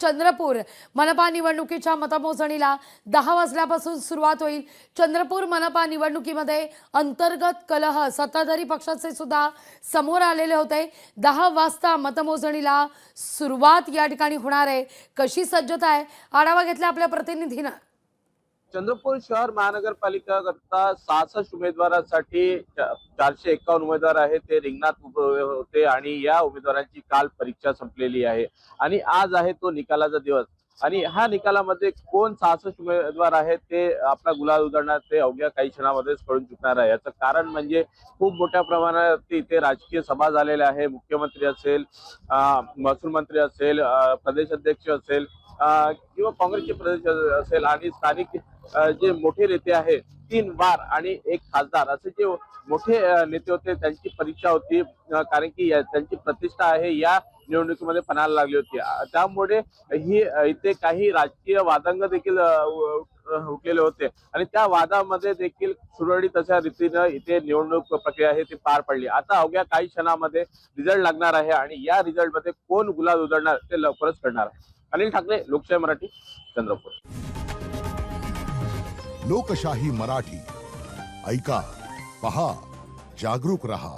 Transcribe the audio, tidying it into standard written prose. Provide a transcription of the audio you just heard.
चंद्रपूर मनपा निवडणुकीच्या मतमोजणीला 10 वाजल्यापासून सुरुवात होईल। चंद्रपूर मनपा निवडणुकीमध्ये अंतर्गत कलह सत्ताधारी पक्षाचे सुद्धा समोर आलेले होते। 10 वाजता मतमोजणीला सुरुवात या ठिकाणी होणार आहे। कशी सज्जता आहे आढावा घेतला आपल्या प्रतिनिधीने। चंद्रपूर शहर महानगरपालिका करता 66 उमेदवारांसाठी 451 उमेदवार आहेत ते रिंगणात उभे होते आणि या उमेदवारांची काल परीक्षा संपलेली आहे आणि आज आहे तो निकालाचा दिवस आणि हा निकालामध्ये कोण 66 उमेदवार आहेत ते आपला गुलाल उधळणार ते अवघ्या काही क्षणामध्येच कळून चुकणार आहे। याचं कारण म्हणजे खूप मोठ्या प्रमाणात इथे राजकीय सभा झालेल्या आहे। मुख्यमंत्री असेल, महसूल मंत्री असेल, प्रदेश अध्यक्ष असेल किंवा काँग्रेसचे प्रदेश असेल आणि स्थानिक जे मोठे नेते आहेत 3 वार आणि 1 खासदार असे जे मोठे नेते होते त्यांची परीक्षा होती, कारण की त्यांची प्रतिष्ठा आहे या निवडणुकीमध्ये पणाला लागली होती। त्यामुळे ही इथे काही राजकीय वादंग देखील उठलेले होते आणि त्या वादामध्ये देखील सुरळीत अशा रीतीने इथे निवडणूक प्रक्रिया आहे ती पार पडली। आता अवघ्या काही क्षणामध्ये रिझल्ट लागणार आहे आणि या रिझल्ट मध्ये कोण गुलाल उधळणार ते लवकरच कळणार आहे। अनिल ठाकरे, लोकशाही मराठी, चंद्रपूर। लोकशाही मराठी ऐका, पहा, जागरूक रहा।